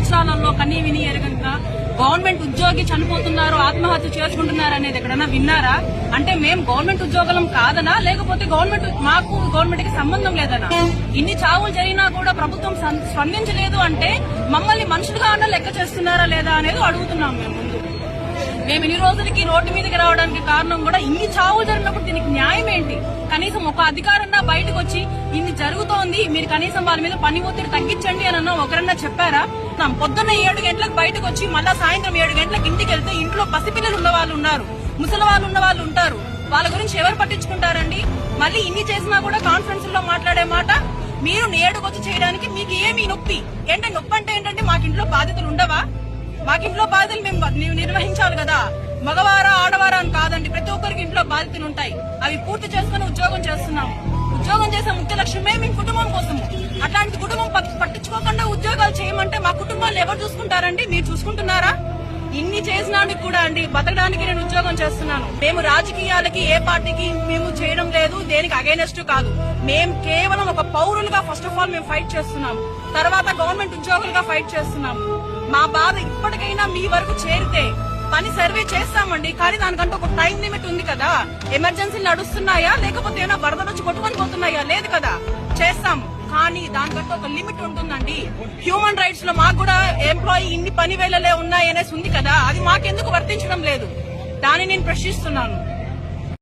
సంవత్సరాలలో కనీ విని ఎరగంగా గవర్నమెంట్ ఉద్యోగి చనిపోతున్నారు, ఆత్మహత్య చేసుకుంటున్నారు అనేది ఎక్కడన్నా విన్నారా? అంటే మేము గవర్నమెంట్ ఉద్యోగులం కాదనా, లేకపోతే గవర్నమెంట్ కి సంబంధం లేదనా? ఇన్ని చావులు జరిగినా కూడా ప్రభుత్వం స్పందించలేదు అంటే మమ్మల్ని మనుషులుగా అన్న లెక్క చేస్తున్నారా లేదా అనేది అడుగుతున్నాం. మేము ఇన్ని రోజులకి రోడ్డు మీదకి రావడానికి కారణం కూడా ఇన్ని చావులు జరిగినప్పుడు దీనికి న్యాయం ఏంటి? కనీసం ఒక అధికారన్నా బయటకు వచ్చి ఇన్ని జరుగుతోంది, మీరు కనీసం వాళ్ళ మీద పని ఒత్తిడి తగ్గించండి అని ఒకరన్నా చెప్పారా? పొద్దున్న 7 గంటలకు బయటకు వచ్చి మళ్ళా సాయంత్రం 7 గంటలకు ఇంటికి వెళ్తే ఇంట్లో పసిపిల్లలు ఉన్న వాళ్ళు ఉన్నారు, ముసలి వాళ్ళు ఉన్న వాళ్ళు ఉంటారు. వాళ్ళ గురించి ఎవరు పట్టించుకుంటారండి? మళ్ళీ ఇన్ని చేసినా కూడా కాన్ఫరెన్స్ లో మాట్లాడే మాట మీరు నేడుకొచ్చి చేయడానికి మీకు ఏమి నొప్పి ఏంటంటే? నొప్పి అంటే ఏంటంటే మాకు ఇంట్లో బాధ్యతలు ఉండవా? మాకింట్లో బాధ్యతలు మేము నిర్వహించాలి కదా. మగవారా ఆడవారా అని కాదండి, ప్రతి ఒక్కరికి ఇంట్లో బాధ్యతలు ఉంటాయి. అవి పూర్తి చేసుకుని ఉద్యోగం చేస్తున్నాము. ఉద్యోగం చేసే ముఖ్య లక్ష్యమే మీ కుటుంబం కోసము. అట్లాంటి కుటుంబం పట్టించుకోకుండా ఉద్యోగాలు చేయమంటే మా కుటుంబాన్ని ఎవరు చూసుకుంటారండి? మీరు చూసుకుంటున్నారా? ఇన్ని చేసినానికి కూడా అండి బతకడానికి నేను ఉద్యోగం చేస్తున్నాను. మేము రాజకీయాలకి ఏ పార్టీకి మేము చేయడం లేదు, దేనికి అగైనెస్ట్ కాదు. మేము కేవలం ఒక పౌరులుగా ఫస్ట్ ఆఫ్ ఆల్ మేము ఫైట్ చేస్తున్నాము, తర్వాత గవర్నమెంట్ ఉద్యోగులుగా ఫైట్ చేస్తున్నాము. మా బాధ ఇప్పటికైనా మీ వరకు చేరితే పని సర్వే చేస్తామండి, కానీ దానికంటే ఒక టైం లిమిట్ ఉంది కదా. ఎమర్జెన్సీలు నడుస్తున్నాయా, లేకపోతే ఏమైనా వరదలు వచ్చి కొట్టుకొని పోతున్నాయా? లేదు కదా, చేస్తాము. కానీ దానికంటే ఒక లిమిట్ ఉంటుందండి. హ్యూమన్ రైట్స్ లో మాకు కూడా ఎంప్లాయీ ఇన్ని పని వేళలే ఉన్నాయనేసి ఉంది కదా, అది మాకెందుకు వర్తించడం లేదు? దాన్ని నేను ప్రశ్నిస్తున్నాను.